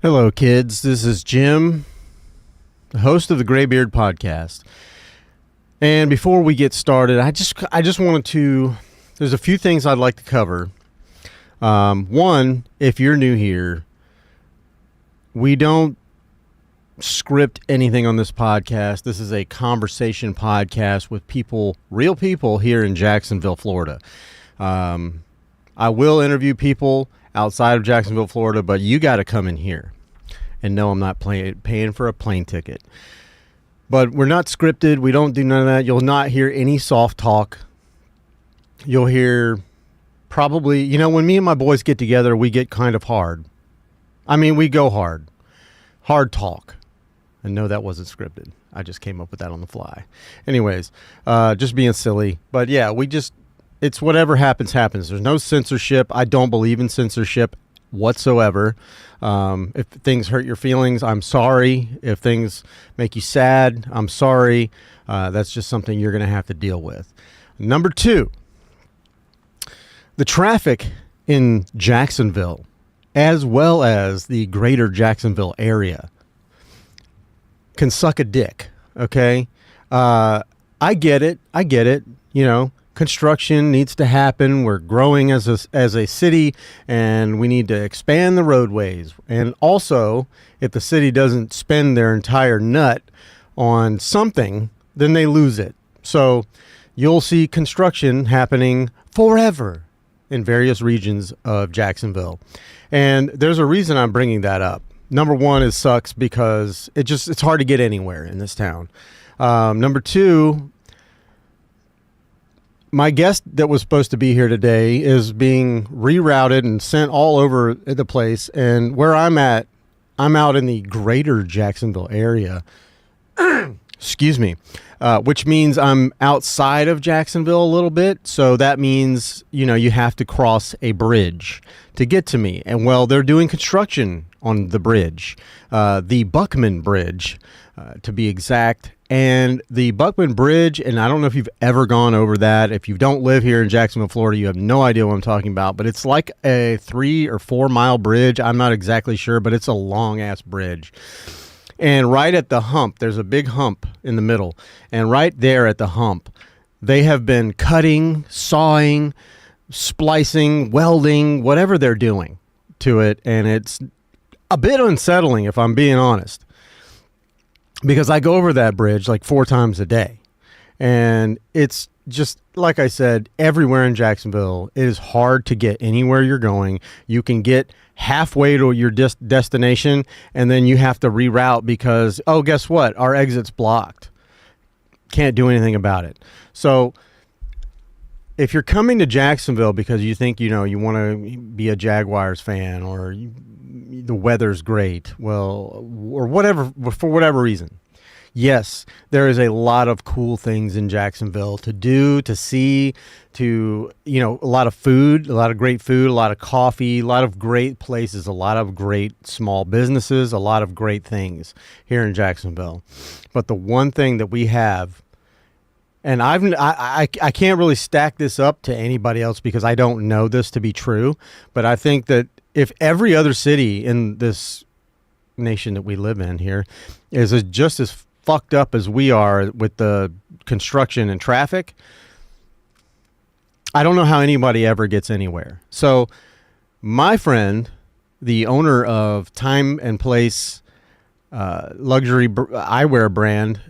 Hello, kids. This is Jim, the host of the Graybeard Podcast. And before we get started, I just wanted to. There's a few things I'd like to cover. One, if you're new here, we don't script anything on this podcast. This is a conversation podcast with people, real people here in Jacksonville, Florida. I will interview people outside of Jacksonville, Florida, but you got to come in here. And no, I'm not paying for a plane ticket. But we're not scripted. We don't do none of that. You'll not hear any soft talk. You'll hear probably, when me and my boys get together, we get kind of hard. I mean, we go hard. Hard talk. And no, that wasn't scripted. I just came up with that on the fly. Anyways, just being silly. But yeah, it's whatever happens, happens. There's no censorship. I don't believe in censorship whatsoever. If things hurt your feelings, I'm sorry. If things make you sad, I'm sorry. That's just something you're going to have to deal with. Number two, the traffic in Jacksonville, as well as the greater Jacksonville area, can suck a dick. Okay. I get it. Construction needs to happen. We're growing as a city, and we need to expand the roadways. And also, if the city doesn't spend their entire nut on something, then they lose it. So you'll see construction happening forever in various regions of Jacksonville. And there's a reason I'm bringing that up. Number one, it sucks because it's hard to get anywhere in this town. Number two, my guest that was supposed to be here today is being rerouted and sent all over the place. And where I'm at, I'm out in the greater Jacksonville area. Excuse me. Which means I'm outside of Jacksonville a little bit. So that means, you have to cross a bridge to get to me. And well, they're doing construction on the bridge, the Buckman Bridge, to be exact. And the Buckman Bridge, and I don't know if you've ever gone over that. If you don't live here in Jacksonville, Florida, you have no idea what I'm talking about. But it's like a 3 or 4 mile bridge. I'm not exactly sure, but it's a long-ass bridge. And right at the hump, there's a big hump in the middle. And right there at the hump, they have been cutting, sawing, splicing, welding, whatever they're doing to it. And it's a bit unsettling, if I'm being honest. Because I go over that bridge like 4 times a day. And it's just, like I said, everywhere in Jacksonville, it is hard to get anywhere you're going. You can get halfway to your destination, and then you have to reroute because, oh, guess what? Our exit's blocked. Can't do anything about it. So if you're coming to Jacksonville because you think, you want to be a Jaguars fan or the weather's great, well, or whatever, for whatever reason, yes, there is a lot of cool things in Jacksonville to do, to see, to, a lot of food, a lot of great food, a lot of coffee, a lot of great places, a lot of great small businesses, a lot of great things here in Jacksonville. But the one thing that we have, and I can't really stack this up to anybody else because I don't know this to be true, but I think that if every other city in this nation that we live in here is just as fucked up as we are with the construction and traffic, I don't know how anybody ever gets anywhere. So my friend, the owner of Time and Place luxury eyewear brand,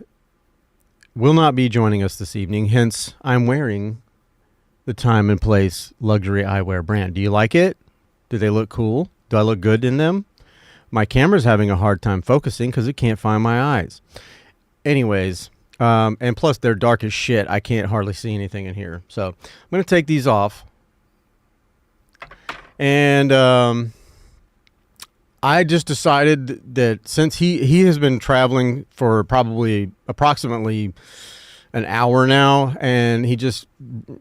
will not be joining us this evening. Hence, I'm wearing the Time and Place luxury eyewear brand. Do you like it? Do they look cool? Do I look good in them? My camera's having a hard time focusing because it can't find my eyes. Anyways, and plus they're dark as shit. I can't hardly see anything in here. So I'm going to take these off. And I just decided that since he has been traveling for probably approximately an hour now, and he just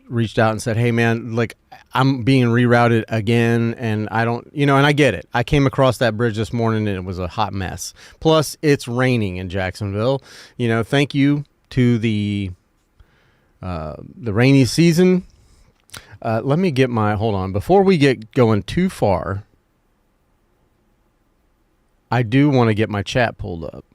reached out and said, hey man, like I'm being rerouted again, and I don't, and I get it. I came across that bridge this morning and it was a hot mess. Plus it's raining in Jacksonville. Thank you to the rainy season. Let me get hold on, before we get going too far. I do want to get my chat pulled up.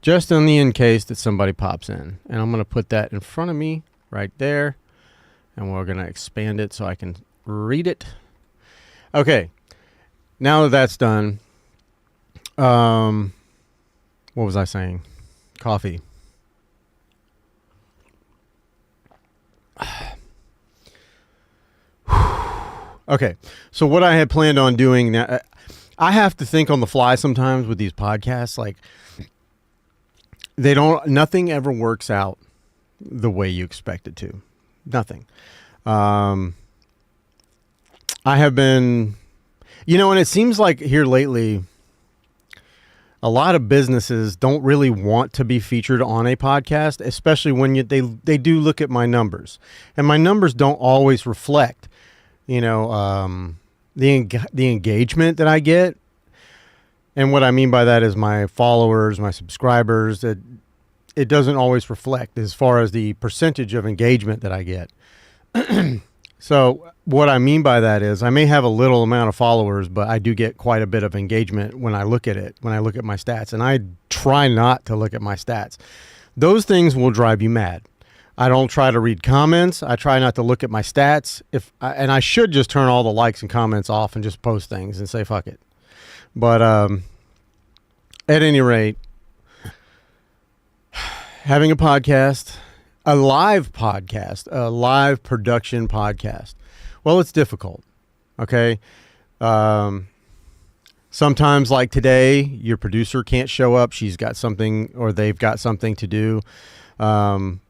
Just in case that somebody pops in. And I'm going to put that in front of me right there. And we're going to expand it so I can read it. Okay. Now that that's done, what was I saying? Coffee. Okay. So what I had planned on doing now, I have to think on the fly sometimes with these podcasts. Like, nothing ever works out the way you expect it to. Nothing. I have been, and it seems like here lately, a lot of businesses don't really want to be featured on a podcast, especially when they do look at my numbers, and my numbers don't always reflect, the engagement that I get. And what I mean by that is my followers, my subscribers, that it doesn't always reflect as far as the percentage of engagement that I get. So what I mean by that is I may have a little amount of followers, but I do get quite a bit of engagement when I look at it, when I look at my stats. And I try not to look at my stats. Those things will drive you mad. I don't try to read comments. I try not to look at my stats. And I should just turn all the likes and comments off and just post things and say, fuck it. But at any rate, having a podcast, a live podcast, a live production podcast, well, it's difficult, okay? Sometimes, like today, your producer can't show up. She's got something, or they've got something to do. And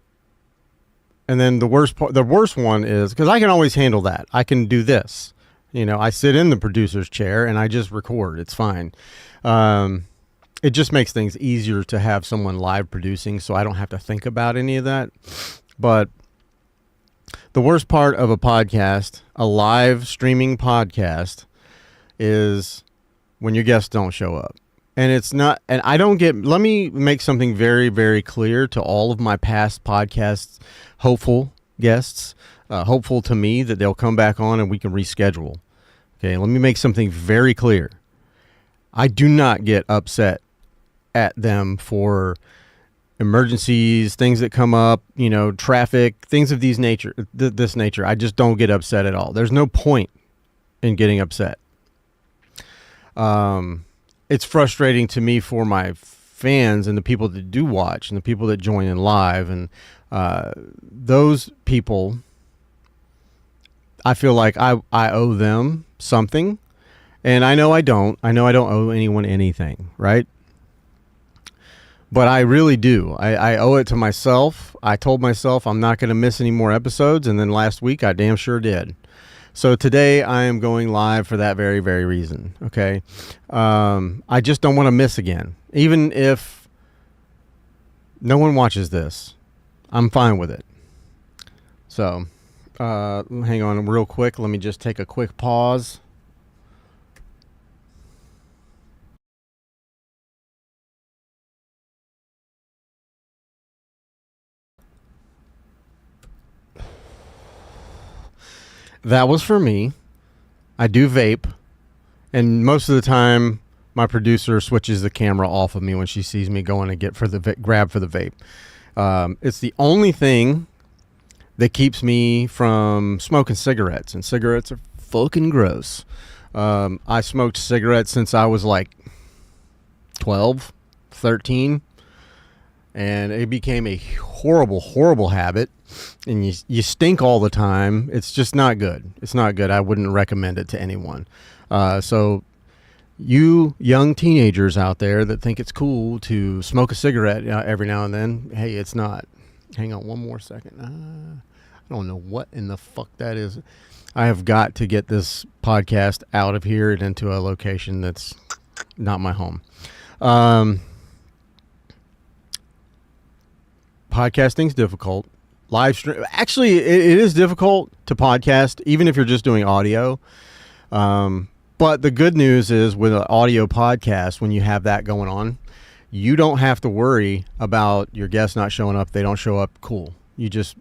then the worst one is, because I can always handle that. I can do this. I sit in the producer's chair and I just record. It's fine. It just makes things easier to have someone live producing, so I don't have to think about any of that. But the worst part of a podcast, a live streaming podcast, is when your guests don't show up. And it's not, and I don't get, let me make something very, very clear to all of my past podcasts, hopeful guests, hopeful to me that they'll come back on and we can reschedule. Okay, let me make something very clear. I do not get upset at them for emergencies, things that come up, traffic, things of this nature. I just don't get upset at all. There's no point in getting upset. It's frustrating to me for my fans and the people that do watch and the people that join in live, and those people, I feel like I owe them something, and I know I don't owe anyone anything, right? But I really do. I owe it to myself. I told myself I'm not going to miss any more episodes, and then last week I damn sure did. So today I am going live for that very, very reason, okay? I just don't want to miss again. Even if no one watches this, I'm fine with it. So, hang on real quick. Let me just take a quick pause. That was for me. I do vape, and most of the time my producer switches the camera off of me when she sees me going to grab for the vape. It's the only thing that keeps me from smoking cigarettes, and cigarettes are fucking gross. I smoked cigarettes since I was like 12, 13. And it became a horrible, horrible habit. And you stink all the time. It's just not good. It's not good. I wouldn't recommend it to anyone. So you young teenagers out there that think it's cool to smoke a cigarette every now and then, hey, it's not. Hang on one more second. I don't know what in the fuck that is. I have got to get this podcast out of here and into a location that's not my home. Podcasting's difficult. Live stream, actually, it is difficult to podcast, even if you're just doing audio. But the good news is with an audio podcast, when you have that going on, you don't have to worry about your guests not showing up. They don't show up. Cool. You just,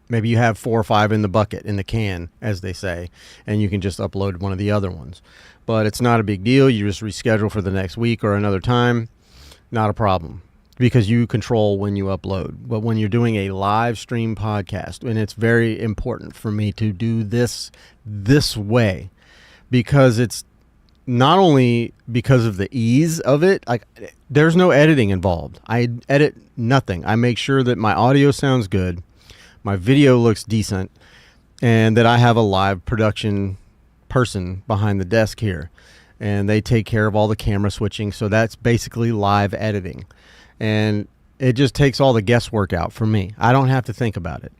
Maybe you have 4 or 5 in the bucket, in the can, as they say, and you can just upload one of the other ones. But it's not a big deal. You just reschedule for the next week or another time. Not a problem, because you control when you upload. But when you're doing a live stream podcast, and it's very important for me to do this way, because it's not only because of the ease of it, like there's no editing involved. I edit nothing. I make sure that my audio sounds good, my video looks decent, and that I have a live production person behind the desk here, and they take care of all the camera switching. So that's basically live editing, and it just takes all the guesswork out for me. I don't have to think about it.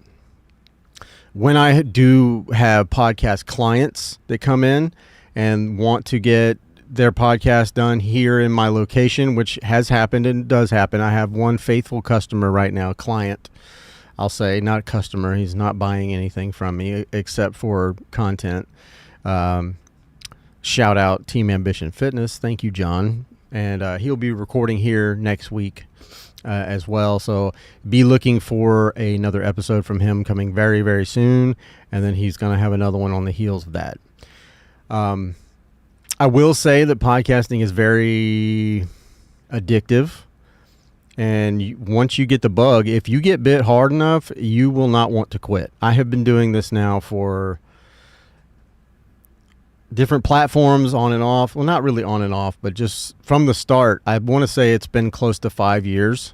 When I do have podcast clients that come in and want to get their podcast done here in my location, which has happened and does happen. I have one faithful customer right now, client, I'll say, not customer. He's not buying anything from me except for content. Shout out Team Ambition Fitness. Thank you, John. And he'll be recording here next week as well. So be looking for another episode from him coming very, very soon. And then he's going to have another one on the heels of that. I will say that podcasting is very addictive. And once you get the bug, if you get bit hard enough, you will not want to quit. I have been doing this now for different platforms, on and off. Well, not really on and off, but just from the start. I want to say it's been close to 5 years,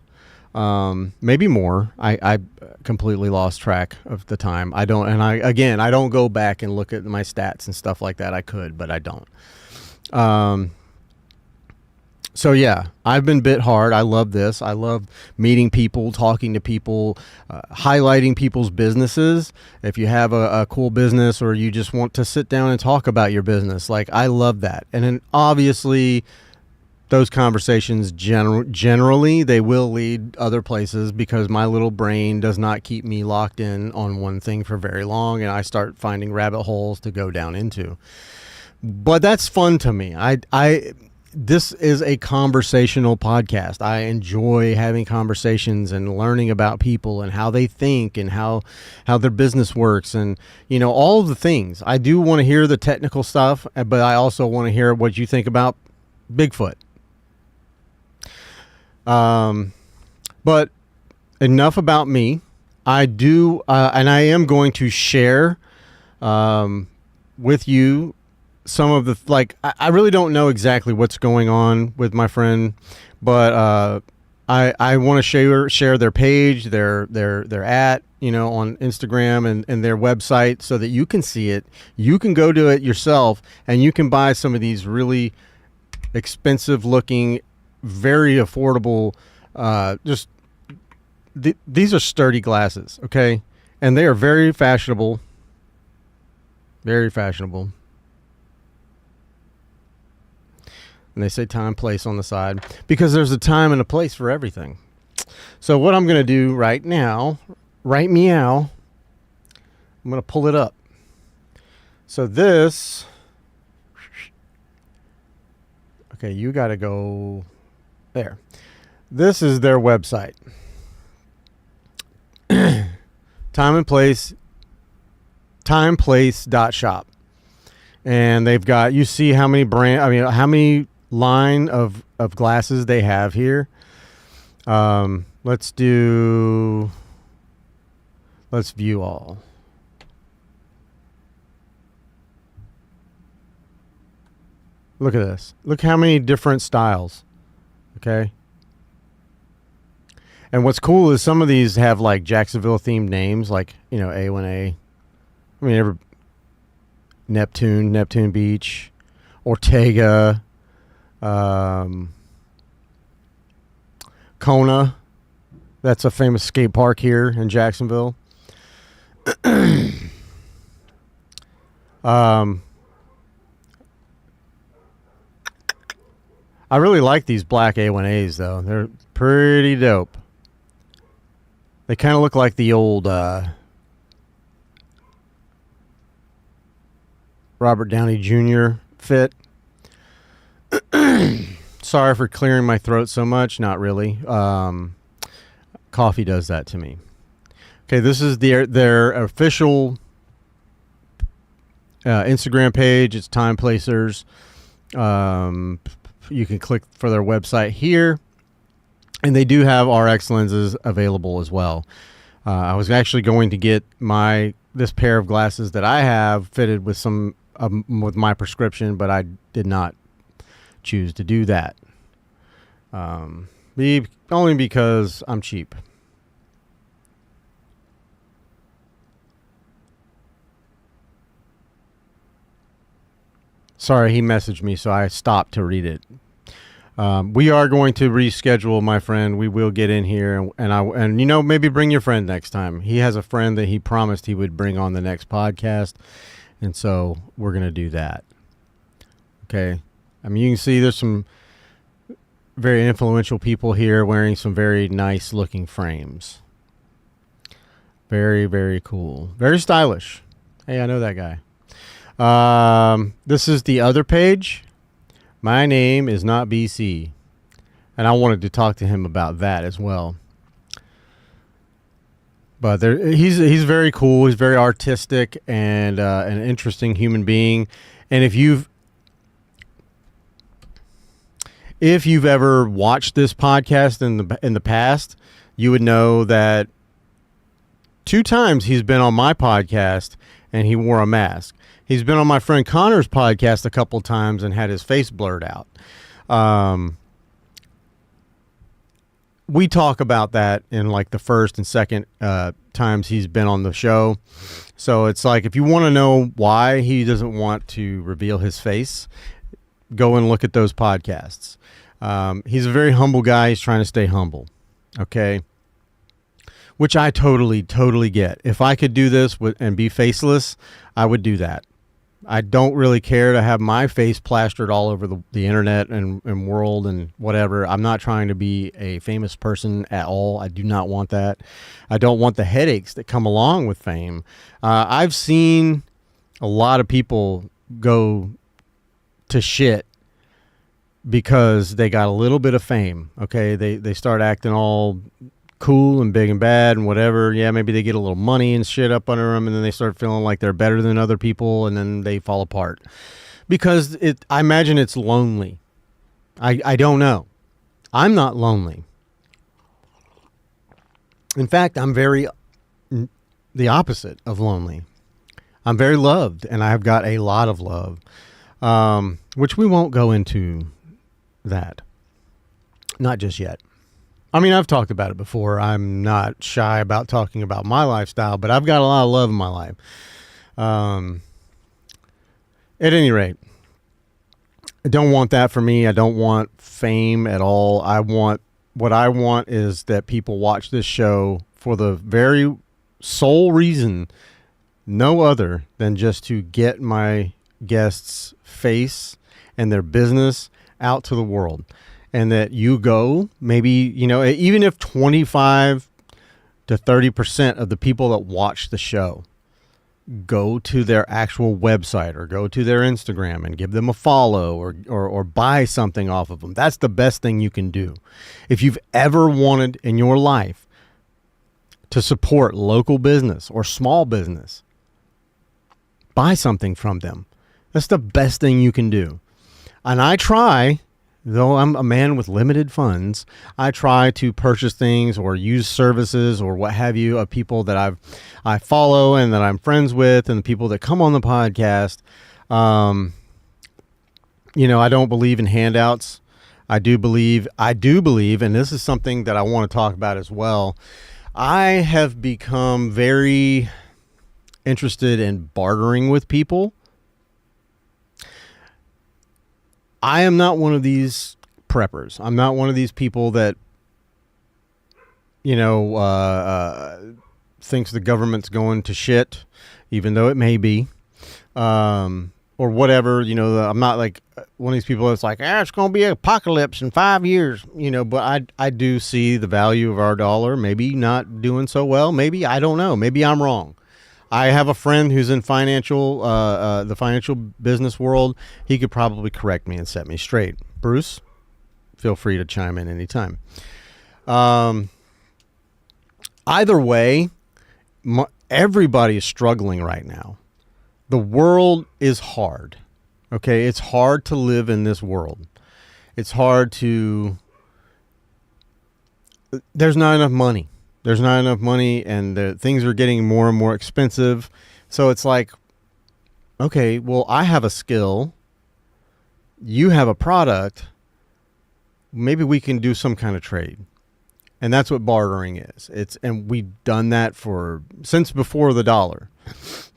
maybe more. I completely lost track of the time. I don't go back and look at my stats and stuff like that. I could, but I don't. So yeah, I've been bit hard. I love this. I love meeting people, talking to people, highlighting people's businesses. If you have a cool business, or you just want to sit down and talk about your business, like, I love that. And then obviously those conversations generally they will lead other places, because my little brain does not keep me locked in on one thing for very long, and I start finding rabbit holes to go down into. But that's fun to me. This is a conversational podcast. I enjoy having conversations and learning about people and how they think and how their business works, and all of the things. I do want to hear the technical stuff, but I also want to hear what you think about Bigfoot. But enough about me. I do, and I am going to share with you some of the, I really don't know exactly what's going on with my friend, but I want to share their page, their at, on Instagram and their website, so that you can see it. You can go to it yourself, and you can buy some of these really expensive looking, very affordable, these are sturdy glasses, okay? And they are very fashionable. Very fashionable. And they say time, place on the side, because there's a time and a place for everything. So what I'm going to do right now, right meow, I'm going to pull it up. So this, okay, you got to go there. This is their website. timeplace.shop. And they've got, you see how many how many line of glasses they have here. Let's view all. Look at this. Look how many different styles. Okay. And what's cool is some of these have like Jacksonville themed names, like, A1A. I mean, Neptune Beach, Ortega, Kona. That's a famous skate park here in Jacksonville. I really like these black A1As though. They're pretty dope. They kind of look like the old Robert Downey Jr. fit. Sorry for clearing my throat so much. Not really. Coffee does that to me. Okay, this is their official Instagram page. It's Time Placers. You can click for their website here, and they do have RX lenses available as well. I was actually going to get this pair of glasses that I have fitted with with my prescription, but I did not choose to do that. Only because I'm cheap. Sorry, he messaged me, so I stopped to read it. We are going to reschedule, my friend. We will get in here, and maybe bring your friend next time. He has a friend that he promised he would bring on the next podcast, and so we're going to do that. Okay. I mean, you can see there's some very influential people here wearing some very nice looking frames. Very, very cool. Very stylish. Hey, I know that guy. This is the other page. My name is not BC. And I wanted to talk to him about that as well. But he's very cool. He's very artistic and an interesting human being. And if you've ever watched this podcast in the past, you would know that 2 times he's been on my podcast and he wore a mask. He's been on my friend Connor's podcast a couple times and had his face blurred out. We talk about that in like the first and second times he's been on the show. So it's like, if you want to know why he doesn't want to reveal his face, go and look at those podcasts. He's a very humble guy. He's trying to stay humble. Okay. Which I totally get. If I could do this and be faceless, I would do that. I don't really care to have my face plastered all over the internet and world and whatever. I'm not trying to be a famous person at all. I do not want that. I don't want the headaches that come along with fame. I've seen a lot of people go to shit because they got a little bit of fame. Okay, they start acting all cool and big and bad and whatever. Yeah, maybe they get a little money and shit up under them, and then they start feeling like they're better than other people, and then they fall apart because I imagine it's lonely. I don't know. I'm not lonely. In fact, I'm very the opposite of lonely. I'm very loved, and I've got a lot of love, which we won't go into that. Not just yet. I mean, I've talked about it before. I'm not shy about talking about my lifestyle, but I've got a lot of love in my life. At any rate, I don't want that for me. I don't want fame at all. What I want is that people watch this show for the very sole reason, no other than just to get my guests' face and their business out to the world. And that you go, maybe, even if 25 to 30% of the people that watch the show go to their actual website or go to their Instagram and give them a follow or buy something off of them, that's the best thing you can do. If you've ever wanted in your life to support local business or small business, buy something from them. That's the best thing you can do. And I try, though I'm a man with limited funds, I try to purchase things or use services or what have you of people that I follow and that I'm friends with, and the people that come on the podcast. I don't believe in handouts. I do believe, and this is something that I want to talk about as well. I have become very interested in bartering with people. I am not one of these preppers. I'm not one of these people that, thinks the government's going to shit, even though it may be, or whatever. I'm not like one of these people that's like, it's going to be an apocalypse in 5 years, but I do see the value of our dollar, maybe not doing so well. Maybe, I don't know. Maybe I'm wrong. I have a friend who's in the financial business world. He could probably correct me and set me straight. Bruce, feel free to chime in anytime. Either way, everybody is struggling right now. The world is hard. Okay, it's hard to live in this world. It's hard to. There's not enough money. There's not enough money, and the things are getting more and more expensive. So it's like, okay, well, I have a skill. You have a product. Maybe we can do some kind of trade. And that's what bartering is. And we've done that since before the dollar.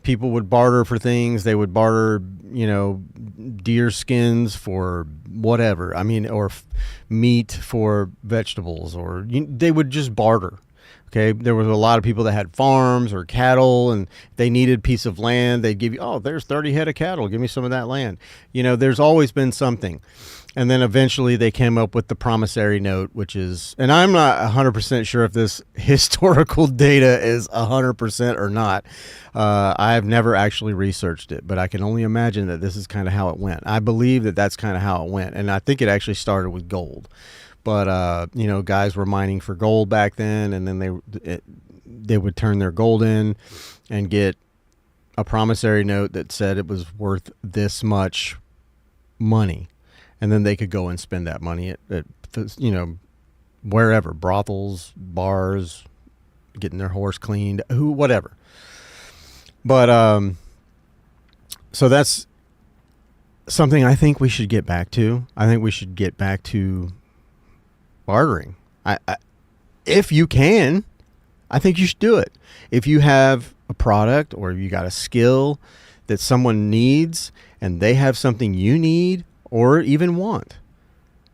People would barter for things. They would barter, deer skins for whatever. I mean, or meat for vegetables, or they would just barter. Okay. There was a lot of people that had farms or cattle, and they needed a piece of land. They'd give you, oh, there's 30 head of cattle. Give me some of that land. There's always been something. And then eventually they came up with the promissory note, which is, and I'm not 100% sure if this historical data is 100% or not. I've never actually researched it, but I can only imagine that this is kind of how it went. I believe that that's kind of how it went. And I think it actually started with gold. But, guys were mining for gold back then, and then they would turn their gold in and get a promissory note that said it was worth this much money. And then they could go and spend that money at wherever, brothels, bars, getting their horse cleaned, whatever. But so that's something I think we should get back to. I think we should get back to bartering. If you can, I think you should do it. If you have a product or you got a skill that someone needs and they have something you need or even want,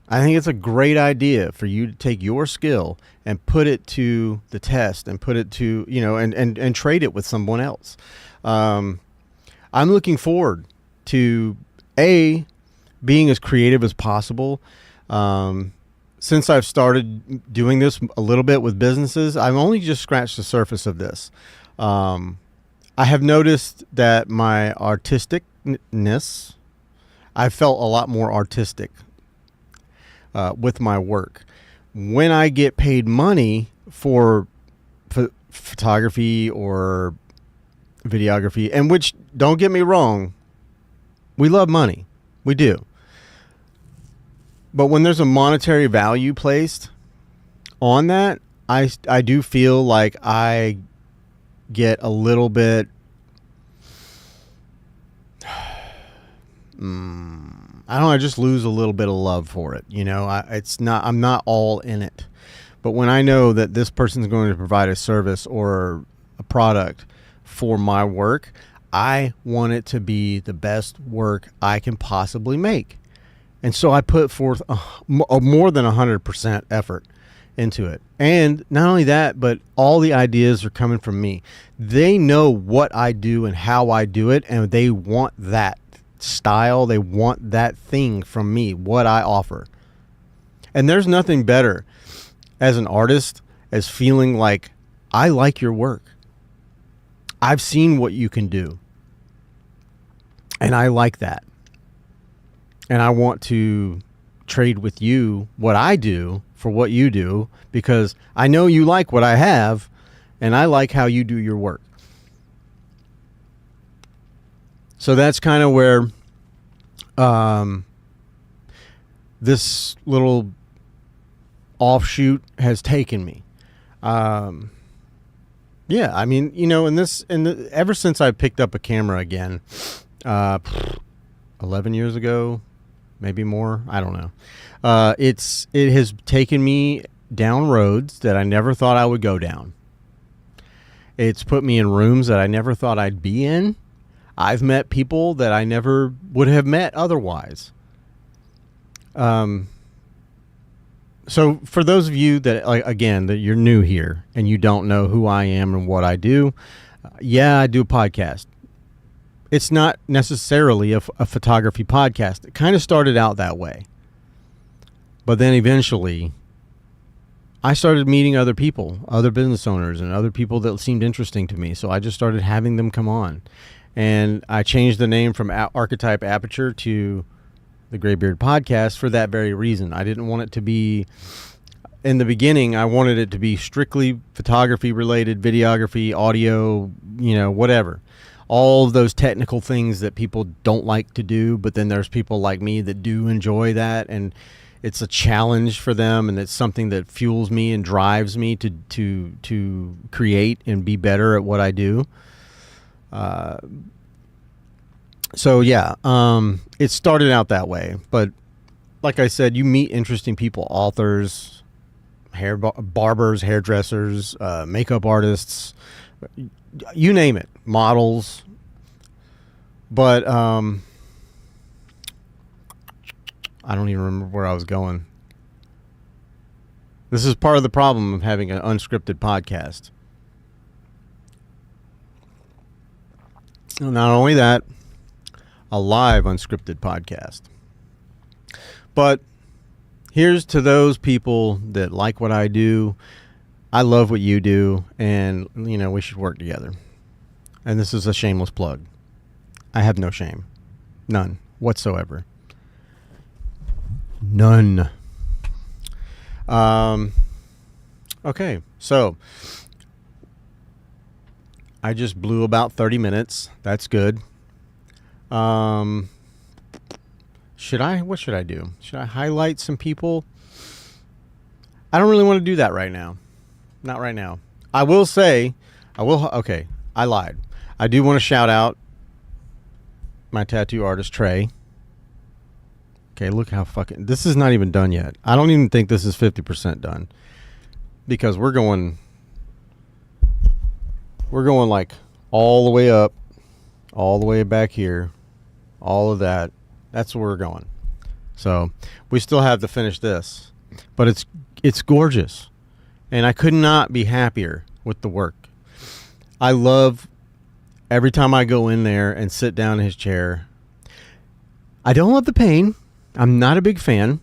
I think it's a great idea for you to take your skill and put it to the test and put it to, and trade it with someone else. I'm looking forward to being as creative as possible. Since I've started doing this a little bit with businesses, I've only just scratched the surface of this. I have noticed that my artisticness, I felt a lot more artistic with my work. When I get paid money for photography or videography, and which, don't get me wrong, we love money. We do. But when there's a monetary value placed on that, I do feel like I get a little bit I just lose a little bit of love for it. I'm not all in it. But when I know that this person's going to provide a service or a product for my work, I want it to be the best work I can possibly make. And so I put forth more than 100% effort into it. And not only that, but all the ideas are coming from me. They know what I do and how I do it, and they want that style. They want that thing from me, what I offer. And there's nothing better as an artist as feeling like I like your work. I've seen what you can do. And I like that. And I want to trade with you what I do for what you do, because I know you like what I have and I like how you do your work. So that's kind of where this little offshoot has taken me. Yeah, I mean, ever since I picked up a camera again, 11 years ago, maybe more, I don't know. It has taken me down roads that I never thought I would go down. It's put me in rooms that I never thought I'd be in. I've met people that I never would have met otherwise. So for those of you that, that you're new here and you don't know who I am and what I do, I do a podcast. It's not necessarily a photography podcast. It kind of started out that way. But then eventually, I started meeting other people, other business owners, and other people that seemed interesting to me. So I just started having them come on. And I changed the name from Archetype Aperture to the Graybeard Podcast for that very reason. I didn't want it to be in the beginning, I wanted it to be strictly photography related, videography, audio, whatever. All of those technical things that people don't like to do, but then there's people like me that do enjoy that, and it's a challenge for them, and it's something that fuels me and drives me to create and be better at what I do. So yeah, it started out that way, but like I said, you meet interesting people, authors, barbers, hairdressers, makeup artists, you name it, models. But I don't even remember where I was going. This is part of the problem of having an unscripted podcast. Not only that, a live unscripted podcast. But here's to those people that like what I do. I love what you do, and we should work together. And this is a shameless plug. I have no shame. None whatsoever. None. Okay, so I just blew about 30 minutes. That's good. What should I do? Should I highlight some people? I don't really want to do that right now. Not right now. I will say, okay, I lied. I do want to shout out my tattoo artist, Trey. Okay, look how this is not even done yet. I don't even think this is 50% done, because we're going like all the way up, all the way back here, all of that. That's where we're going. So we still have to finish this, but it's gorgeous, and I could not be happier with the work. I love every time I go in there and sit down in his chair. I don't love the pain. I'm not a big fan.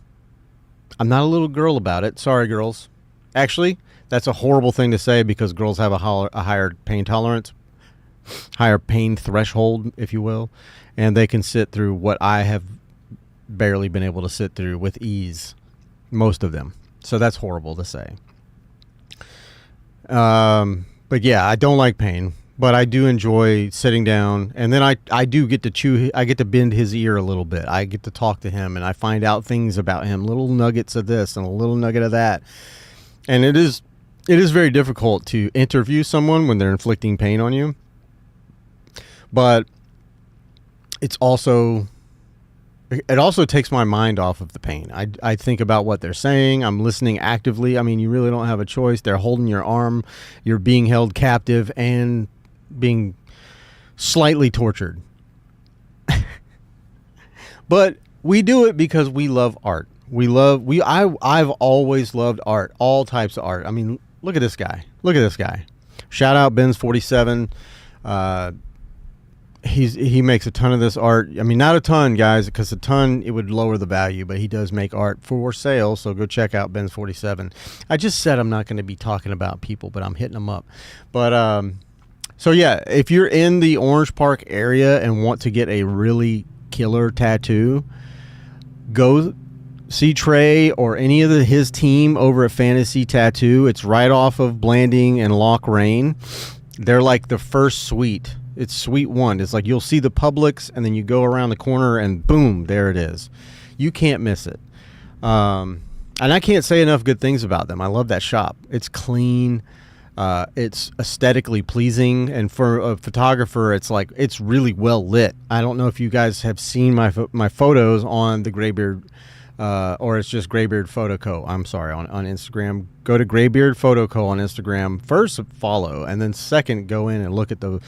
I'm not a little girl about it. Sorry, girls. Actually, that's a horrible thing to say, because girls have a higher pain tolerance, higher pain threshold, if you will, and they can sit through what I have barely been able to sit through with ease, most of them. So that's horrible to say. But yeah, I don't like pain, but I do enjoy sitting down, and then I do get to I get to bend his ear a little bit. I get to talk to him, and I find out things about him, little nuggets of this and a little nugget of that. And it is very difficult to interview someone when they're inflicting pain on you. But it also takes my mind off of the pain. I think about what they're saying. I'm listening actively. I mean, you really don't have a choice. They're holding your arm. You're being held captive and being slightly tortured. But we do it because we love art. I've always loved art, all types of art. I mean, look at this guy. Look at this guy. Shout out Ben's 47. He makes a ton of this art. I mean, not a ton, guys, because a ton, it would lower the value, but he does make art for sale, so go check out Ben's 47. I just said I'm not going to be talking about people, but I'm hitting them up. But so yeah, if you're in the Orange Park area and want to get a really killer tattoo, go see Trey or any of his team over at Fantasy Tattoo. It's right off of Blanding and Loch Rain. They're like the first suite. It's suite 1. It's like you'll see the Publix, and then you go around the corner, and boom, there it is. You can't miss it. And I can't say enough good things about them. I love that shop. It's clean. It's aesthetically pleasing, and for a photographer, it's really well lit. I don't know if you guys have seen my photos on the Graybeard, or it's just Graybeard Photo Co. I'm sorry, on Instagram. Go to Graybeard Photo Co. on Instagram. First, follow, and then second, go in and look at the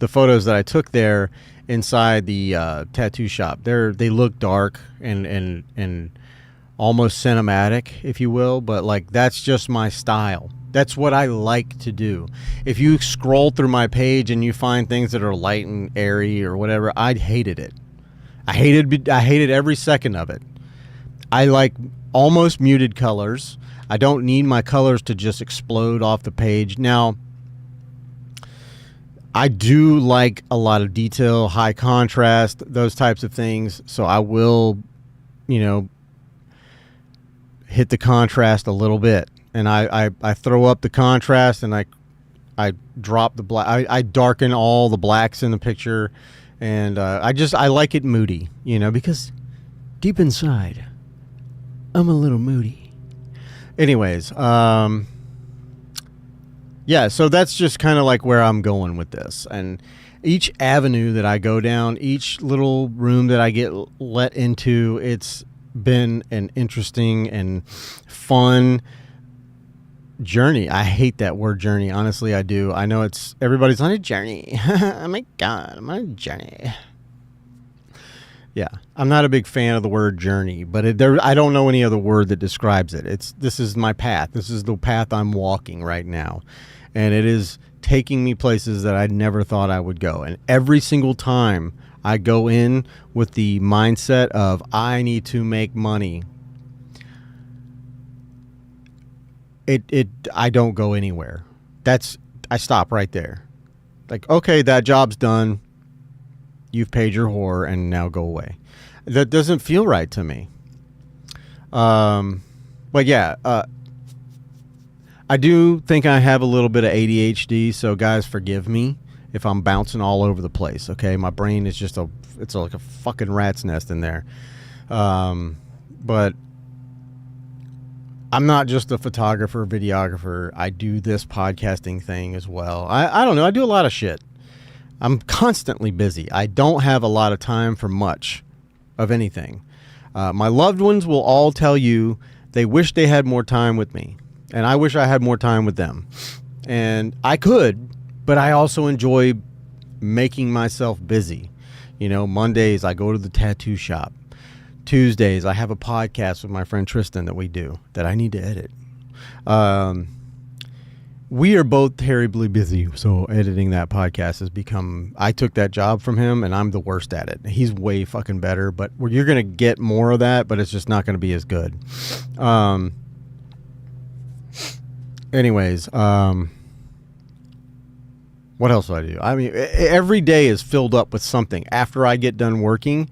photos that I took there inside the tattoo shop. They look dark and almost cinematic, if you will, but like that's just my style. That's what I like to do. If you scroll through my page and you find things that are light and airy or whatever, I hated it. I hated every second of it. I like almost muted colors. I don't need my colors to just explode off the page. Now, I do like a lot of detail, high contrast, those types of things. So I will, hit the contrast a little bit. and I throw up the contrast, and I drop the black. I darken all the blacks in the picture, and I like it moody, because deep inside, I'm a little moody. Anyways, yeah, so that's just kind of like where I'm going with this. And each avenue that I go down, each little room that I get let into, it's been an interesting and fun journey. I hate that word journey. Honestly, I do. I know everybody's on a journey. Oh my God, I'm on a journey. Yeah, I'm not a big fan of the word journey, but I don't know any other word that describes it. This is my path. This is the path I'm walking right now. And it is taking me places that I never thought I would go. And every single time I go in with the mindset of I need to make money, I don't go anywhere. I stop right there. Like, okay, that job's done. You've paid your whore, and now go away. That doesn't feel right to me. But yeah, I do think I have a little bit of ADHD, so guys, forgive me if I'm bouncing all over the place, okay? My brain is just like a fucking rat's nest in there. But I'm not just a photographer, videographer. I do this podcasting thing as well. I don't know. I do a lot of shit. I'm constantly busy. I don't have a lot of time for much of anything. My loved ones will all tell you they wish they had more time with me. And I wish I had more time with them. And I could, but I also enjoy making myself busy. Mondays I go to the tattoo shop. Tuesdays I have a podcast with my friend Tristan that I need to edit. We are both terribly busy, so editing that podcast has become... I took that job from him, and I'm the worst at it. He's way fucking better, but you're going to get more of that, but it's just not going to be as good. Anyways, what else do I do? I mean, every day is filled up with something. After I get done working,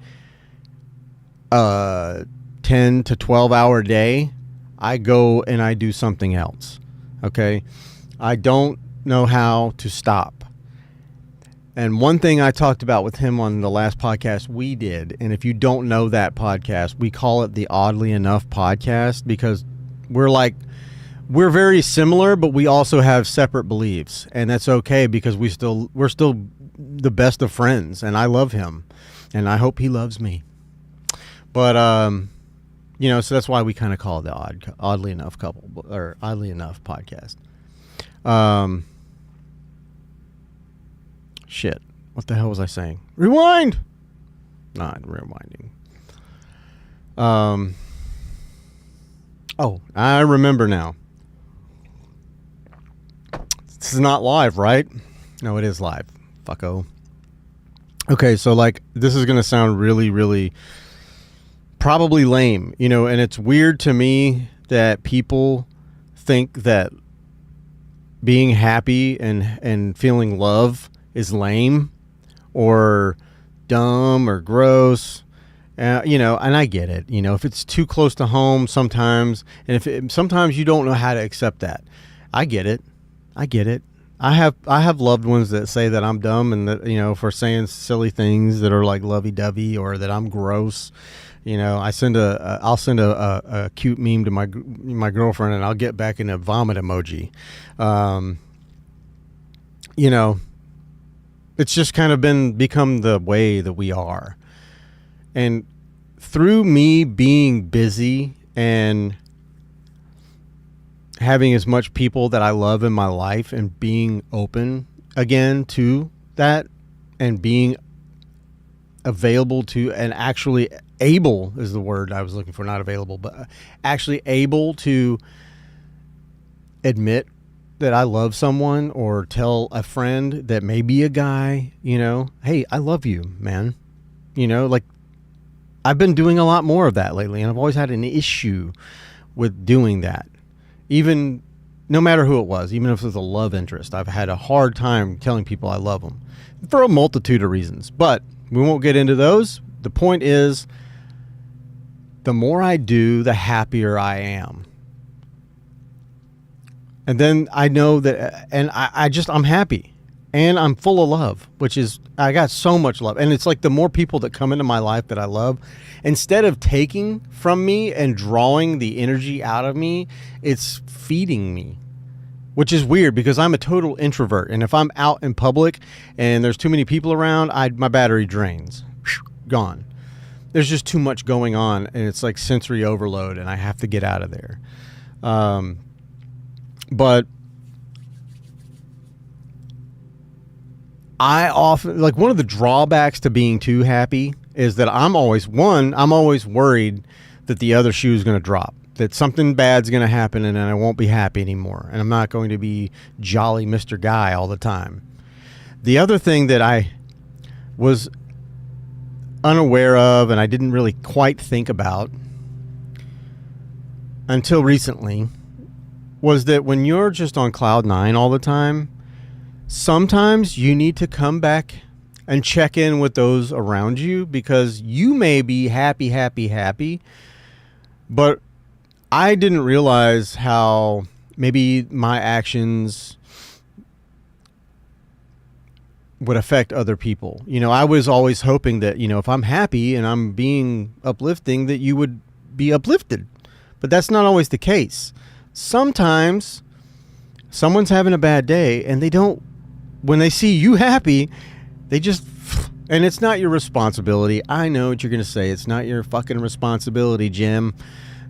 10 to 12 hour day, I go and I do something else. Okay? I don't know how to stop. And one thing I talked about with him on the last podcast we did, and if you don't know that podcast, we call it the Oddly Enough podcast, because we're very similar, but we also have separate beliefs, and that's okay because we're still the best of friends, and I love him, and I hope he loves me. But so that's why we kind of call it the Oddly Enough couple, or Oddly Enough podcast. Shit, what the hell was I saying? Rewind. Not rewinding. Oh, I remember now. This is not live, right? No, it is live. Fucko. Okay, so this is going to sound really, really probably lame, and it's weird to me that people think that being happy and feeling love is lame or dumb or gross. And I get it. If it's too close to home sometimes, and sometimes you don't know how to accept that. I get it. I have loved ones that say that I'm dumb and that, for saying silly things that are like lovey-dovey, or that I'm gross. I'll send a cute meme to my girlfriend, and I'll get back in a vomit emoji. It's just kind of become the way that we are. And through me being busy and having as much people that I love in my life, and being open again to that, and being available to, and actually able is the word I was looking for, not available, but actually able to admit that I love someone, or tell a friend that may be a guy, hey, I love you, man. I've been doing a lot more of that lately, and I've always had an issue with doing that. Even no matter who it was, even if it was a love interest, I've had a hard time telling people I love them for a multitude of reasons, but we won't get into those. The point is, the more I do, the happier I am. And then I know that, and I'm happy and I'm full of love, which is, I got so much love. And it's like the more people that come into my life that I love, instead of taking from me and drawing the energy out of me, it's feeding me, which is weird because I'm a total introvert. And if I'm out in public and there's too many people around, my battery drains. Gone. There's just too much going on, and it's like sensory overload, and I have to get out of there. But I often, like, one of the drawbacks to being too happy is that I'm always worried that the other shoe is going to drop, that something bad's going to happen, and then I won't be happy anymore, and I'm not going to be jolly Mr. Guy all the time. The other thing that I was unaware of and I didn't really quite think about until recently was that when you're just on cloud nine all the time, sometimes you need to come back and check in with those around you, because you may be happy, but I didn't realize how maybe my actions would affect other people. You know, I was always hoping that, you know, if I'm happy and I'm being uplifting, that you would be uplifted. But that's not always the case. Sometimes someone's having a bad day and when they see you happy, they just, and it's not your responsibility. I know what you're going to say. It's not your fucking responsibility, Jim,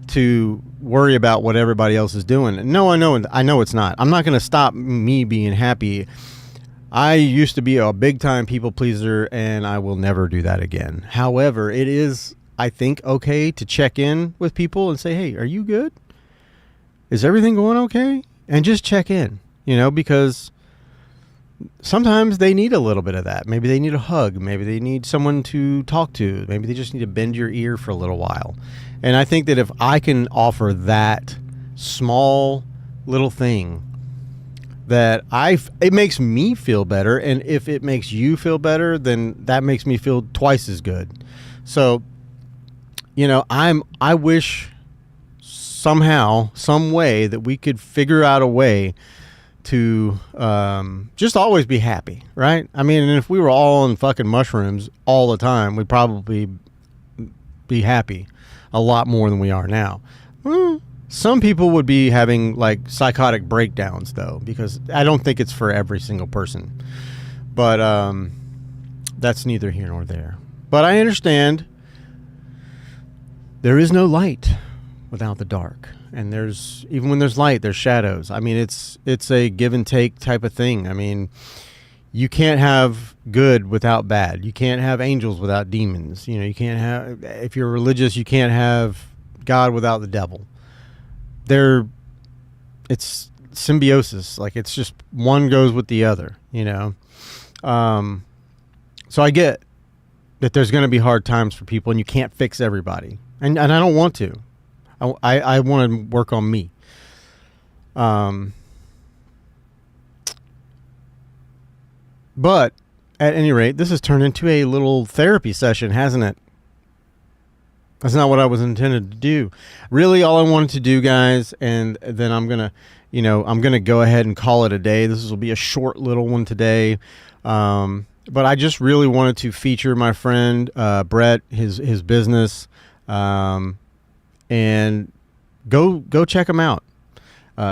to worry about what everybody else is doing. No, I know it's not. I'm not going to stop me being happy. I used to be a big time people pleaser, and I will never do that again. However, it is, I think, okay to check in with people and say, hey, are you good? Is everything going okay? And just check in, you know, because sometimes they need a little bit of that. Maybe they need a hug. Maybe they need someone to talk to. Maybe they just need to bend your ear for a little while. And I think that if I can offer that small little thing, that it makes me feel better, and if it makes you feel better, then that makes me feel twice as good. So, you know, I wish somehow, some way that we could figure out a way to just always be happy, right? I mean, and if we were all on fucking mushrooms all the time, we'd probably be happy a lot more than we are now. Some people would be having like psychotic breakdowns, though, because I don't think it's for every single person. But that's neither here nor there. But I understand there is no light without the dark. And even when there's light, there's shadows. I mean, it's a give and take type of thing. I mean, you can't have good without bad. You can't have angels without demons. You know, you can't have, if you're religious, you can't have God without the devil. It's symbiosis. Like, it's just one goes with the other, you know? So I get that there's going to be hard times for people, and you can't fix everybody. And I don't want to. I want to work on me. But at any rate, this has turned into a little therapy session, hasn't it? That's not what I was intended to do. Really, all I wanted to do, guys, and then I'm going to go ahead and call it a day. This will be a short little one today. But I just really wanted to feature my friend, Brett, his business, and go check him out.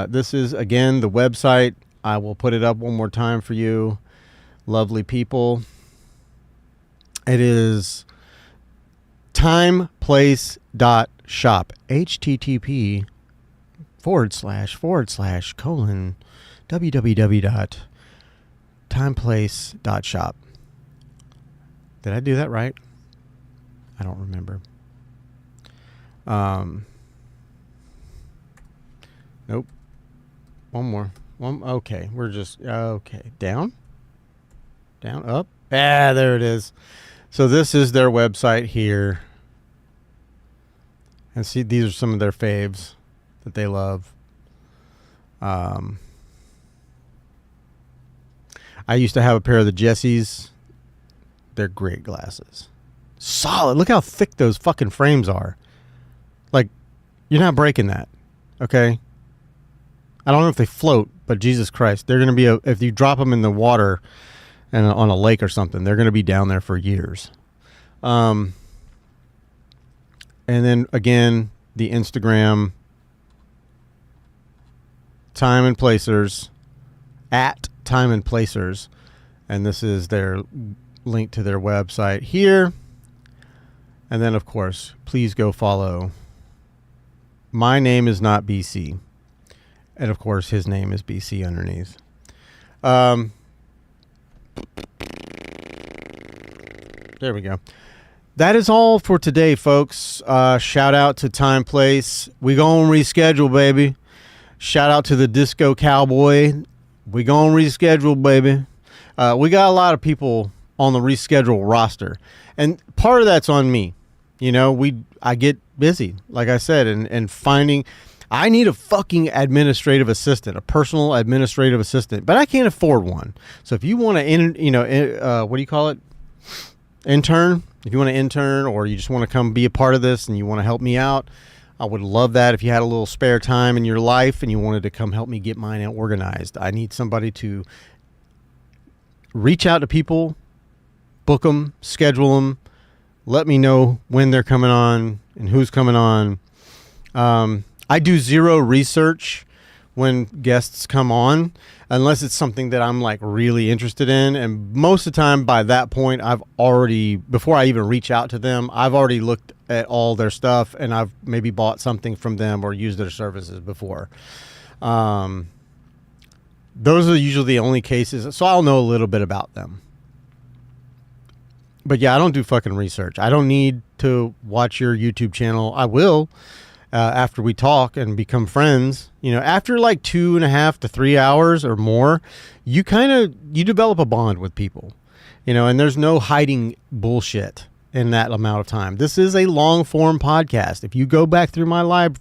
This is, again, the website. I will put it up one more time for you, lovely people. It is timeplace.shop, http://www.timeplace.shop. Did I do that right? I don't remember. Nope. One more. Okay. We're just, okay. Down, up. There it is. So this is their website here. And see, these are some of their faves that they love. I used to have a pair of the Jessies. They're great glasses. Solid. Look how thick those fucking frames are. Like, you're not breaking that. Okay? I don't know if they float, but Jesus Christ, they're going to be if you drop them in the water and on a lake or something, they're going to be down there for years. And then again, the Instagram Time and Placers at Time and Placers, and this is their link to their website here. And then, of course, please go follow My Name Is Not BC. And, of course, his name is BC underneath. There we go. That is all for today, folks. Shout out to Time Place. We gonna reschedule, baby. Shout out to the Disco Cowboy. We gonna reschedule, baby. We got a lot of people on the reschedule roster, and part of that's on me. You know, I get busy, like I said, and finding. I need a fucking administrative assistant, a personal administrative assistant, but I can't afford one. So if you want to, what do you call it? Intern. If you want to intern, or you just want to come be a part of this and you want to help me out, I would love that. If you had a little spare time in your life and you wanted to come help me get mine organized, I need somebody to reach out to people, book them, schedule them, let me know when they're coming on and who's coming on. I do zero research when guests come on, unless it's something that I'm like really interested in. And most of the time by that point, before I even reach out to them, I've already looked at all their stuff and I've maybe bought something from them or used their services before. Those are usually the only cases. So I'll know a little bit about them. But yeah, I don't do fucking research. I don't need to watch your YouTube channel. I will. After we talk and become friends, after like 2.5 to 3 hours or more, you develop a bond with people, and there's no hiding bullshit in that amount of time. This is a long form podcast. If you go back through my live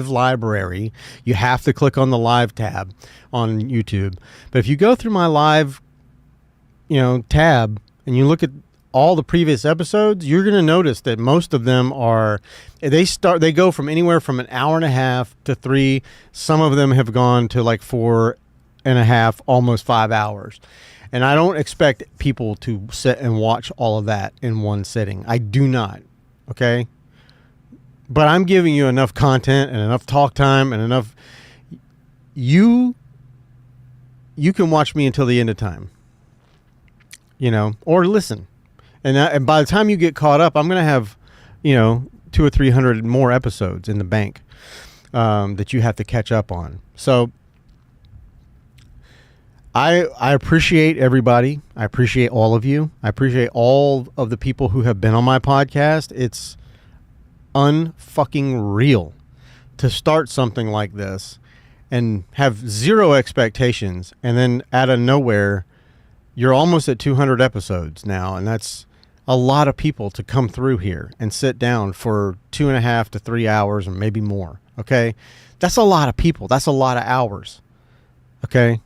library, you have to click on the live tab on YouTube. But if you go through my live, tab and you look at all the previous episodes, you're going to notice that most of them they go from anywhere from 1.5 hours to 3. Some of them have gone to like 4.5, almost 5 hours. And I don't expect people to sit and watch all of that in one sitting. I do not. Okay. But I'm giving you enough content and enough talk time and enough. You can watch me until the end of time, or listen. And by the time you get caught up, I'm going to have, 200 or 300 more episodes in the bank that you have to catch up on. So I appreciate everybody. I appreciate all of you. I appreciate all of the people who have been on my podcast. It's unfucking real to start something like this and have zero expectations, and then out of nowhere, you're almost at 200 episodes now, and that's a lot of people to come through here and sit down for 2.5 to 3 hours and maybe more. Okay. That's a lot of people. That's a lot of hours. Okay.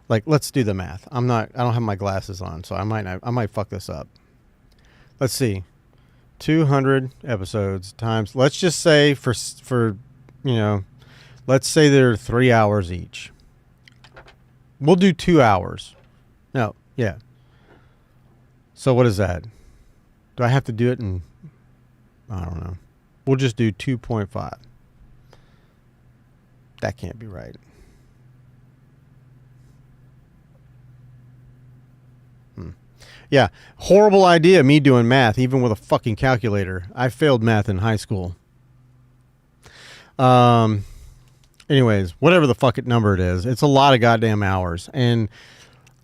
Like, let's do the math. I don't have my glasses on, so I might fuck this up. Let's see. 200 episodes times, let's just say let's say they're 3 hours each. We'll do 2 hours. No. Yeah. So what is that? Do I have to do it in, I don't know. We'll just do 2.5. That can't be right. Yeah. Horrible idea, me doing math, even with a fucking calculator. I failed math in high school. Anyways, whatever the fucking number it is, it's a lot of goddamn hours. And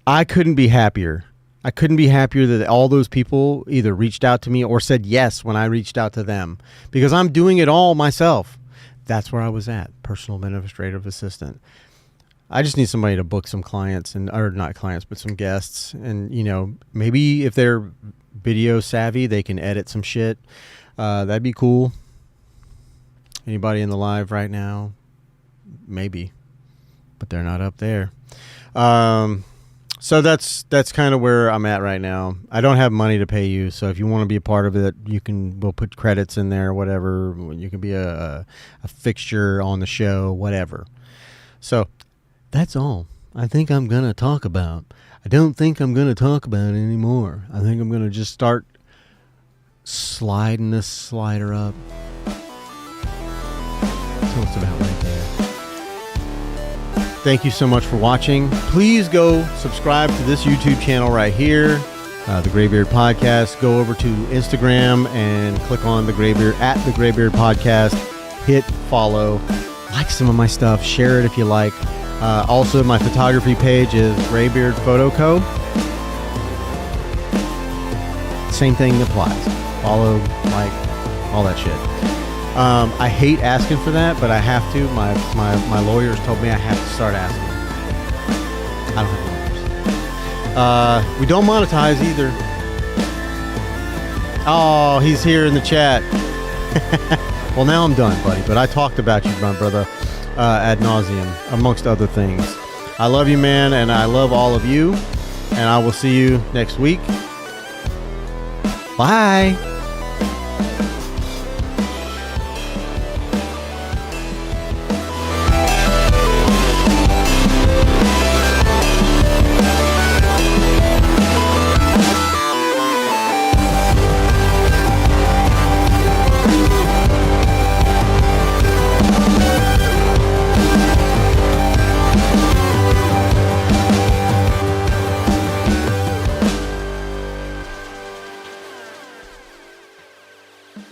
I couldn't be happier. I couldn't be happier that all those people either reached out to me or said yes when I reached out to them, because I'm doing it all myself. That's where I was at. Personal administrative assistant. I just need somebody to book some clients or not clients, but some guests. And, maybe if they're video savvy, they can edit some shit. That'd be cool. Anybody in the live right now? Maybe, but they're not up there. So that's kind of where I'm at right now. I don't have money to pay you, so if you want to be a part of it, we'll put credits in there, whatever. You can be a fixture on the show, whatever. So that's all I think I'm going to talk about. I don't think I'm going to talk about it anymore. I think I'm going to just start sliding this slider up. So it's about right there. Thank you so much for watching. Please go subscribe to this YouTube channel right here, the Graybeard Podcast. Go over to Instagram and click on the Graybeard at the Graybeard Podcast. Hit follow. Like some of my stuff. Share it if you like. Also, my photography page is Graybeard Photo Co. Same thing applies. Follow, like, all that shit. I hate asking for that, but I have to. My lawyers told me I have to start asking. I don't have lawyers. We don't monetize either. Oh, he's here in the chat. Well, now I'm done, buddy. But I talked about you, my brother, ad nauseum, amongst other things. I love you, man, and I love all of you. And I will see you next week. Bye.